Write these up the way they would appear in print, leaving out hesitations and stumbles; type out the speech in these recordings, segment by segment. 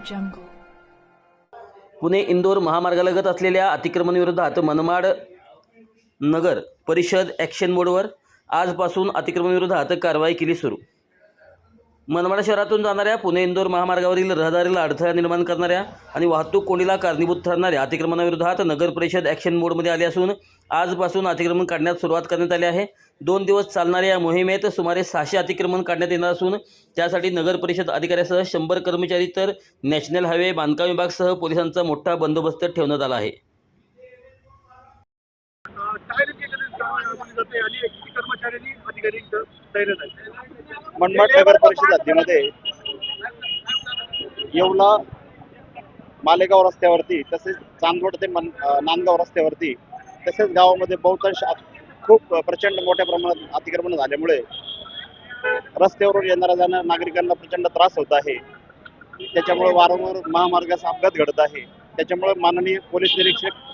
jungle. Pune Indore महामार्गालगत असलेल्या अतिक्रमणाविरोधात मनमाड नगर परिषद action मोडवर आजपासून अतिक्रमणाविरोधात कारवाई केली सुरू. मनमाड शहरातून जाणाऱ्या पुणे इंदोर महामार्गावरील रहदारीला अडथळा निर्माण करणाऱ्या आणि वाहतूक कोंडीला कारणीभूत ठरणाऱ्या अतिक्रमणाविरोधात नगर परिषद ॲक्शन मोडमध्ये आले असून आजपासून अतिक्रमण काढण्यास सुरुवात करण्यात आली आहे. 2 दिवस चालणाऱ्या या मोहिमेत सुमारे 600 अतिक्रमण काढण्यात येणार असून त्यासाठी नगर परिषद अधिकाऱ्यासह 100 कर्मचारी तर नॅशनल हायवे बांधकाम विभागासह पोलिसांचा मोठा बंदोबस्त ठेवण्यात आला आहे. मनमाड नगर परिषद हद्दीमध्ये येवला मालेगाव रस्त्यावरती तसेच चांदवड ते नांदगाव रस्त्यावरती तसेच गावामध्ये बहुतांश खूप प्रचंड मोठ्या प्रमाणात अतिक्रमण झाल्यामुळे रस्त्यावरून येणाऱ्या नागरिकांना प्रचंड त्रास होत आहे. त्याच्यामुळे वारंवार महामार्गाचा अपघात घडत आहे. त्याच्यामुळे माननीय पोलीस निरीक्षक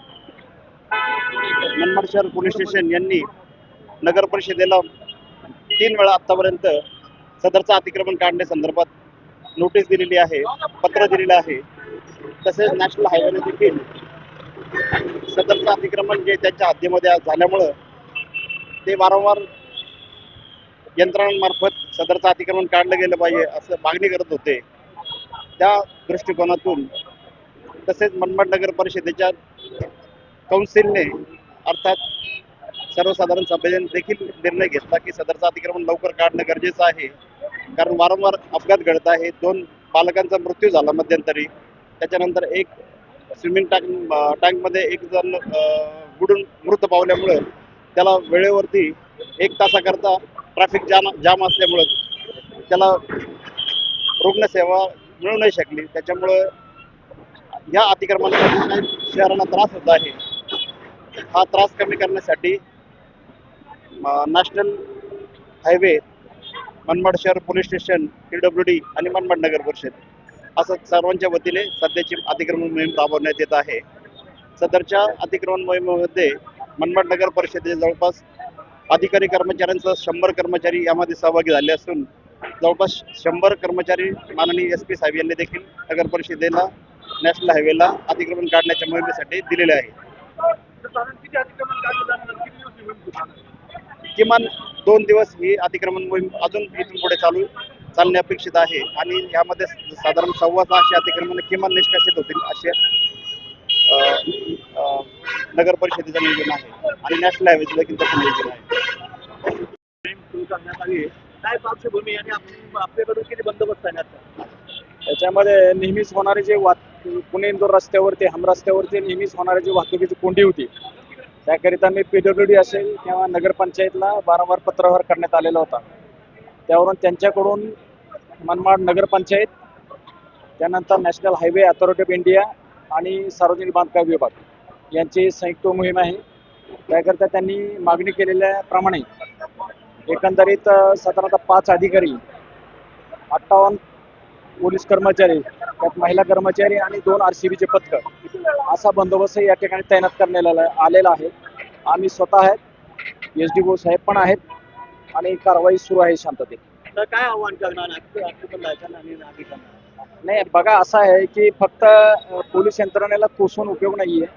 मनमाड शहर पोलीस स्टेशन यांनी नगर परिषदेला 3 वेळा आतापर्यंत सदरचं अतिक्रमण काढण्यासंदर्भात नोटीस दिलेली आहे, पत्र दिलेलं आहे. तसेच नॅशनल हायवेने देखील सदरचं अतिक्रमण जे त्यांच्या हद्दीमध्ये झाल्यामुळं ते वारंवार यंत्रणांमार्फत सदरचं अतिक्रमण काढलं गेलं पाहिजे असं मागणी करत होते. त्या दृष्टिकोनातून तसेच मनमाड नगर परिषदेच्या कौन्सिलने अर्थात सर्वसाधारण सभेने देखील निर्णय घेतला की सदरचं अतिक्रमण लवकर काढणं गरजेचं आहे. कारण वारंवार अपघात घडत आहे. 2 बालकांचा मृत्यू झाला मध्यंतरी. त्याच्यानंतर एक स्विमिंग टँकमध्ये एक जण बुडून मृत पावल्यामुळं त्याला वेळेवरती 1 तासाकरता ट्रॅफिक जाम असल्यामुळं त्याला रुग्णसेवा मिळू नाही शकली. त्याच्यामुळं या अतिक्रमणाचा शहराला त्रास होत आहे. हा त्रास कमी करण्यासाठी नॅशनल हायवे, मनमाड शहर पोलीस स्टेशन, PWD आणि मनमाड नगर परिषद असं सर्वांच्या वतीने सध्याची अतिक्रमण मोहीम राबवण्यात येत आहे. सदरच्या अतिक्रमण मोहिमेमध्ये मनमाड नगर परिषदेचे जवळपास अधिकारी कर्मचाऱ्यांसह 100 कर्मचारी यामध्ये सहभागी झाले असून जवळपास 100 कर्मचारी माननीय SP साहेब यांनी देखील नगर परिषदेला नॅशनल हायवेला अतिक्रमण काढण्याच्या मोहिमेसाठी दिलेले आहे. किमान 2 दिवस ही अतिक्रमण मोहीम अजून इथून पुढे चालणे अपेक्षित आहे आणि यामध्ये साधारण 650 अतिक्रमण किमान निष्कासित होतील असे नगर परिषदेचं नियोजन आहे आणि नॅशनल हायवेचं देखील तसं नियोजन आहे. काय पार्श्वभूमी आणि आपल्याकडून किती बंदोबस्त आहे? त्याच्यामध्ये नेहमीच होणारे जे पुणे इंदोर रस्त्यावरती रस्त्यावरती नेहमीच होणारी जी वाहतुकीची कोंडी होती त्याकरिता मी PWD असेल किंवा नगरपंचायतला वारंवार पत्रव्यवहार करण्यात आलेला होता. त्यावरून त्यांच्याकडून मनमाड नगरपंचायत, त्यानंतर national highway authority of India आणि सार्वजनिक बांधकाम विभाग यांची संयुक्त मोहीम आहे. त्याकरिता त्यांनी मागणी केलेल्याप्रमाणे एकंदरीत साधारणतः 5 अधिकारी, 58 पोलीस कर्मचारी, त्यात महिला कर्मचारी आणि 2 RCBचे पथक असा बंदोबस्त या ठिकाणी तैनात करण्यात आलेला आहे. आम्ही स्वतः आहेत, SDO साहेब पण आहेत आणि कारवाई सुरू आहे शांततेत. तर काय आव्हान करणार नाही बघा, असं आहे की फक्त पोलीस यंत्रणेला कोसून उपयोग नाही आहे.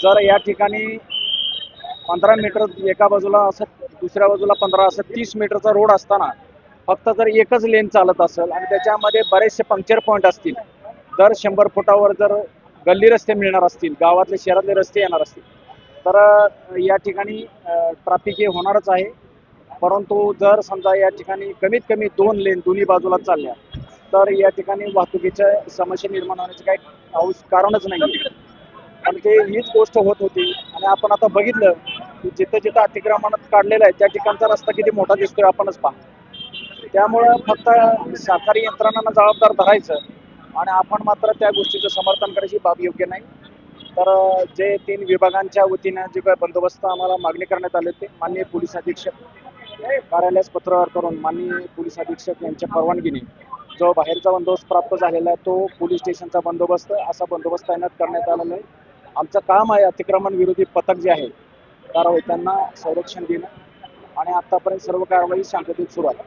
जर या ठिकाणी 15 मीटर एका बाजूला असं दुसऱ्या बाजूला 15 असं 30 मीटरचा रोड असताना फक्त जर एकच लेन चालत असेल आणि त्याच्यामध्ये बरेचसे पंक्चर पॉईंट असतील, दर 100 फुटावर जर गल्ली रस्ते मिळणार असतील, गावातले शहरातले रस्ते येणार असतील तर या ठिकाणी ट्रॅफिक हे होणारच आहे. परंतु जर समजा या ठिकाणी कमीत कमी 2 लेन दोन्ही बाजूला चालल्या तर या ठिकाणी वाहतुकीच्या समस्या निर्माण होण्याचे काही कारणच नाही. पण ते हीच गोष्ट होत होती आणि आपण आता बघितलं की जिथं अतिक्रमणात काढलेलं आहे त्या ठिकाणचा रस्ता किती मोठा दिसतोय आपणच पहा. त्यामुळं फक्त सरकारी यंत्रणांना जबाबदार धरायचं आणि आपण मात्र त्या गोष्टीचं समर्थन करायची बाब योग्य नाही. तर जे 3 विभागांच्या वतीनं जे काही बंदोबस्त आम्हाला मागणी करण्यात आले ते माननीय पोलीस अधीक्षक कार्यालयास पत्रव्यवहार करून माननीय पोलीस अधीक्षक यांच्या परवानगीने जो बाहेरचा बंदोबस्त प्राप्त झालेला आहे तो पोलीस स्टेशनचा बंदोबस्त असा बंदोबस्त तैनात करण्यात आलेला आहे. आमचं काम आहे अतिक्रमण विरोधी पथक जे आहे कारवाई त्यांना संरक्षण देणं आणि आतापर्यंत सर्व कारवाई शांततेत सुरू आहे.